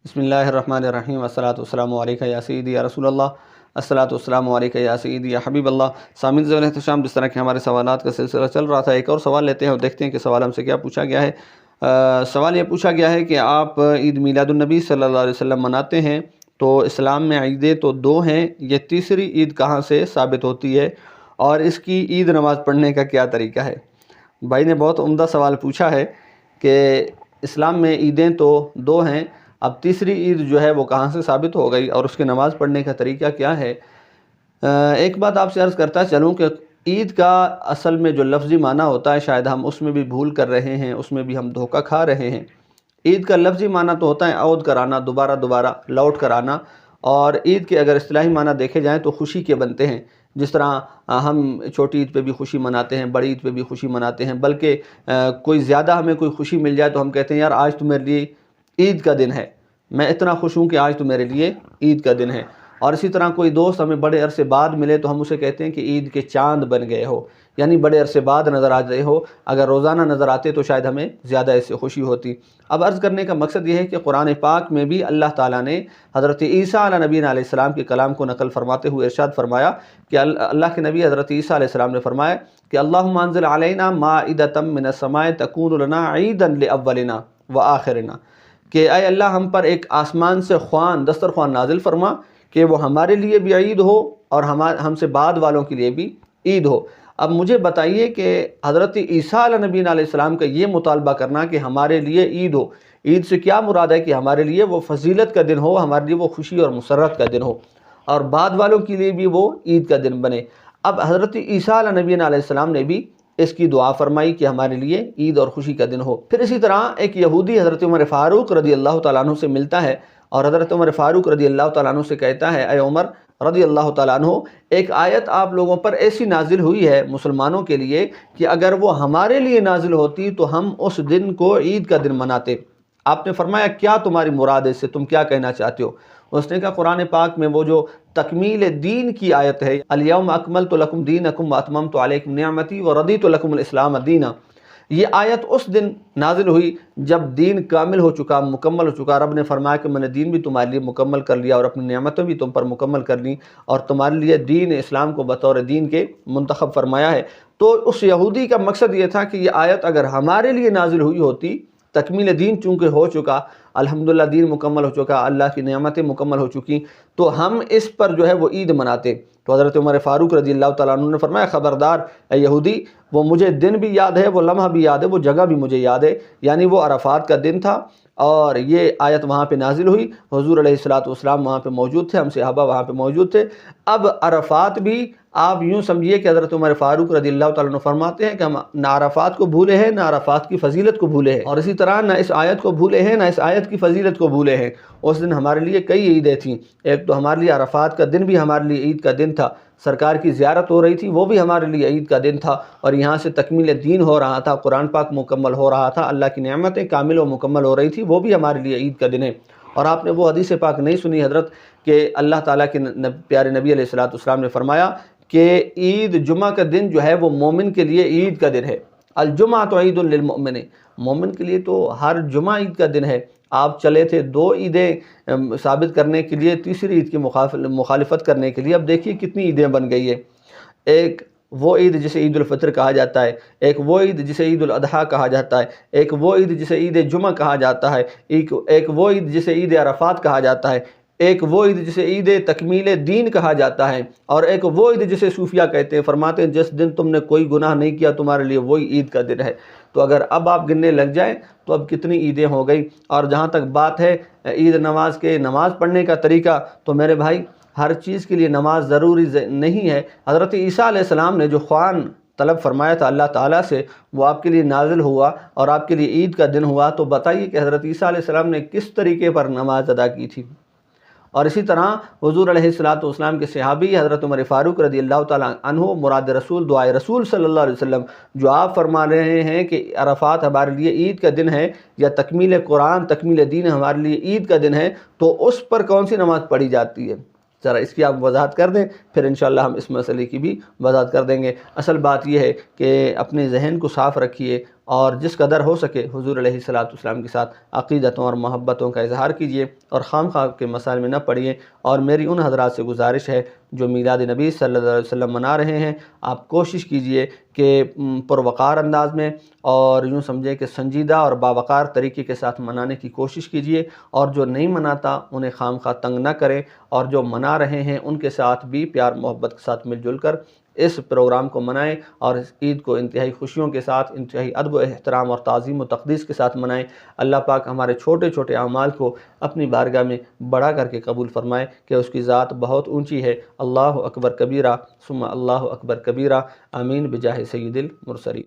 بسم اللہ الرحمن الرحیم والصلاۃ والسلام علیکہ یا سیدی یا رسول اللہ، الصلاۃ والسلام علیکہ یا سیدی یا حبیب اللہ۔ سامعین ذوال احتشام، جس طرح کہ ہمارے سوالات کا سلسلہ چل رہا تھا، ایک اور سوال لیتے ہیں اور دیکھتے ہیں کہ سوال ہم سے کیا پوچھا گیا ہے۔ سوال یہ پوچھا گیا ہے کہ آپ عید میلاد النبی صلی اللہ علیہ وسلم مناتے ہیں، تو اسلام میں عیدیں تو دو ہیں، یہ تیسری عید کہاں سے ثابت ہوتی ہے اور اس کی عید نماز پڑھنے کا کیا طریقہ ہے؟ بھائی نے بہت عمدہ سوال پوچھا ہے کہ اسلام میں عیدیں تو دو ہیں، اب تیسری عید جو ہے وہ کہاں سے ثابت ہو گئی اور اس کی نماز پڑھنے کا طریقہ کیا ہے؟ ایک بات آپ سے عرض کرتا چلوں کہ عید کا اصل میں جو لفظی معنی ہوتا ہے، شاید ہم اس میں بھی بھول کر رہے ہیں، اس میں بھی ہم دھوکہ کھا رہے ہیں۔ عید کا لفظی معنی تو ہوتا ہے عود کرانا، دوبارہ لوٹ کر آنا، اور عید کے اگر اصطلاحی معنی دیکھے جائیں تو خوشی کے بنتے ہیں۔ جس طرح ہم چھوٹی عید پہ بھی خوشی مناتے ہیں، بڑی عید پہ بھی خوشی مناتے ہیں، بلکہ کوئی زیادہ ہمیں کوئی خوشی مل جائے تو ہم کہتے ہیں یار آج تو میرے لیے عید کا دن ہے، میں اتنا خوش ہوں کہ آج تو میرے لیے عید کا دن ہے۔ اور اسی طرح کوئی دوست ہمیں بڑے عرصے بعد ملے تو ہم اسے کہتے ہیں کہ عید کے چاند بن گئے ہو، یعنی بڑے عرصے بعد نظر آ رہے ہو۔ اگر روزانہ نظر آتے تو شاید ہمیں زیادہ اس سے خوشی ہوتی۔ اب عرض کرنے کا مقصد یہ ہے کہ قرآن پاک میں بھی اللہ تعالیٰ نے حضرت عیسیٰ علیہ نبی علیہ السلام کے کلام کو نقل فرماتے ہوئے ارشاد فرمایا کہ اللہ کے نبی حضرت عیسیٰ علیہ السلام نے فرمایا کہ اللہم انزل علینا مائدۃ من السماء تکون لنا عیدا لاولنا وآخرنا، کہ اے اللہ ہم پر ایک آسمان سے دسترخوان نازل فرما کہ وہ ہمارے لیے بھی عید ہو اور ہم سے بعد والوں کے لیے بھی عید ہو۔ اب مجھے بتائیے کہ حضرت عیسیٰ علیہ نبی علیہ السلام کا یہ مطالبہ کرنا کہ ہمارے لیے عید ہو، عید سے کیا مراد ہے؟ کہ ہمارے لیے وہ فضیلت کا دن ہو، ہمارے لیے وہ خوشی اور مسرت کا دن ہو، اور بعد والوں کے لیے بھی وہ عید کا دن بنے۔ اب حضرت عیسیٰ علیہ نبی علیہ السلام نے بھی اس کی دعا فرمائی کہ ہمارے لیے عید اور خوشی کا دن ہو۔ پھر اسی طرح ایک یہودی حضرت عمر فاروق رضی اللہ تعالیٰ عنہ سے ملتا ہے اور حضرت عمر فاروق رضی اللہ تعالیٰ عنہ سے کہتا ہے اے عمر رضی اللہ تعالیٰ عنہ، ایک آیت آپ لوگوں پر ایسی نازل ہوئی ہے مسلمانوں کے لیے کہ اگر وہ ہمارے لیے نازل ہوتی تو ہم اس دن کو عید کا دن مناتے۔ آپ نے فرمایا کیا تمہاری مراد ہے اس سے، تم کیا کہنا چاہتے ہو؟ اس نے کہا قرآن پاک میں وہ جو تکمیل دین کی آیت ہے، الیوم اکملت لکم دینکم واتممت علیکم نعمتی ورضیت لکم الاسلام دینا، یہ آیت اس دن نازل ہوئی جب دین کامل ہو چکا، مکمل ہو چکا۔ رب نے فرمایا کہ میں نے دین بھی تمہارے لیے مکمل کر لیا اور اپنی نعمتیں بھی تم پر مکمل کر لی اور تمہارے لیے دین اسلام کو بطور دین کے منتخب فرمایا ہے۔ تو اس یہودی کا مقصد یہ تھا کہ یہ آیت اگر ہمارے لیے نازل ہوئی ہوتی، تکمیل دین چونکہ ہو چکا، الحمدللہ دین مکمل ہو چکا، اللہ کی نعمتیں مکمل ہو چکی، تو ہم اس پر جو ہے وہ عید مناتے۔ تو حضرت عمر فاروق رضی اللہ تعالیٰ عنہ نے فرمایا خبردار اے یہودی، وہ مجھے دن بھی یاد ہے، وہ لمحہ بھی یاد ہے، وہ جگہ بھی مجھے یاد ہے، یعنی وہ عرفات کا دن تھا اور یہ آیت وہاں پہ نازل ہوئی، حضور علیہ الصلوۃ والسلام وہاں پہ موجود تھے، ہم صحابہ وہاں پہ موجود تھے۔ اب عرفات بھی آپ یوں سمجھیے کہ حضرت عمر فاروق رضی اللہ تعالیٰ عنہ فرماتے ہیں کہ ہم نہ عرفات کو بھولے ہیں، نہ عرفات کی فضیلت کو بھولے ہیں، اور اسی طرح نہ اس آیت کو بھولے ہیں، نہ اس آیت کی فضیلت کو بھولے ہیں۔ اس دن ہمارے لیے کئی عیدیں تھیں، ایک تو ہمارے لیے عرفات کا دن بھی ہمارے لیے عید کا دن تھا، سرکار کی زیارت ہو رہی تھی وہ بھی ہمارے لیے عید کا دن تھا، اور یہاں سے تکمیل دین ہو رہا تھا، قرآن پاک مکمل ہو رہا تھا، اللہ کی نعمتیں کامل و مکمل ہو رہی تھی، وہ بھی ہمارے لیے عید کا دن ہے۔ اور آپ نے وہ حدیث پاک نہیں سنی حضرت کہ اللہ تعالیٰ کے پیارے نبی علیہ الصلوۃ والسلام نے فرمایا کہ عید جمعہ کا دن جو ہے وہ مومن کے لیے عید کا دن ہے، الجمعۃ عید للمؤمن، مومن کے لیے تو ہر جمعہ عید کا دن ہے۔ آپ چلے تھے دو عیدیں ثابت کرنے کے لیے، تیسری عید کی مخالفت کرنے کے لیے، اب دیکھیے کتنی عیدیں بن گئی ہے۔ ایک وہ عید جسے عید الفطر کہا جاتا ہے، ایک وہ عید جسے عید الاضحیٰ کہا جاتا ہے، ایک وہ عید جسے عید جمعہ کہا جاتا ہے، ایک وہ عید جسے عید عرفات کہا جاتا ہے، ایک وہ عید جسے عید تکمیل دین کہا جاتا ہے، اور ایک وہ عید جسے صوفیہ کہتے ہیں، فرماتے ہیں جس دن تم نے کوئی گناہ نہیں کیا تمہارے لیے وہی عید کا دن ہے۔ تو اگر اب آپ گننے لگ جائیں تو اب کتنی عیدیں ہو گئی۔ اور جہاں تک بات ہے عید نماز کے نماز پڑھنے کا طریقہ، تو میرے بھائی ہر چیز کے لیے نماز ضروری نہیں ہے۔ حضرت عیسیٰ علیہ السلام نے جو خوان طلب فرمایا تھا اللہ تعالیٰ سے، وہ آپ کے لیے نازل ہوا اور آپ کے لیے عید کا دن ہوا، تو بتائیے کہ حضرت عیسیٰ علیہ السلام نے کس طریقے پر نماز ادا کی تھی۔ اور اسی طرح حضور علیہ الصلوۃ والسلام کے صحابی حضرت عمر فاروق رضی اللہ تعالیٰ عنہ، مراد رسول دعائے رسول صلی اللہ علیہ وسلم، جو آپ فرما رہے ہیں کہ عرفات ہمارے لیے عید کا دن ہے یا تکمیل قرآن تکمیل دین ہمارے لیے عید کا دن ہے، تو اس پر کون سی نماز پڑھی جاتی ہے؟ ذرا اس کی آپ وضاحت کر دیں، پھر انشاءاللہ ہم اس مسئلے کی بھی وضاحت کر دیں گے۔ اصل بات یہ ہے کہ اپنے ذہن کو صاف رکھیے، اور جس قدر ہو سکے حضور علیہ الصلوۃ والسلام کے ساتھ عقیدتوں اور محبتوں کا اظہار کیجیے اور خام خواہ کے مسائل میں نہ پڑیے۔ اور میری ان حضرات سے گزارش ہے جو میلاد نبی صلی اللہ علیہ وسلم منا رہے ہیں، آپ کوشش کیجئے کہ پروقار انداز میں اور یوں سمجھیں کہ سنجیدہ اور باوقار طریقے کے ساتھ منانے کی کوشش کیجئے، اور جو نہیں مناتا انہیں خام خواہ تنگ نہ کریں، اور جو منا رہے ہیں ان کے ساتھ بھی پیار محبت کے ساتھ مل جل کر اس پروگرام کو منائیں، اور اس عید کو انتہائی خوشیوں کے ساتھ، انتہائی ادب و احترام اور تعظیم و تقدیس کے ساتھ منائیں۔ اللہ پاک ہمارے چھوٹے چھوٹے اعمال کو اپنی بارگاہ میں بڑا کر کے قبول فرمائے کہ اس کی ذات بہت اونچی ہے۔ اللہ اکبر کبیرہ ثم اللہ اکبر کبیرہ، آمین بجاہ سید المرسلین۔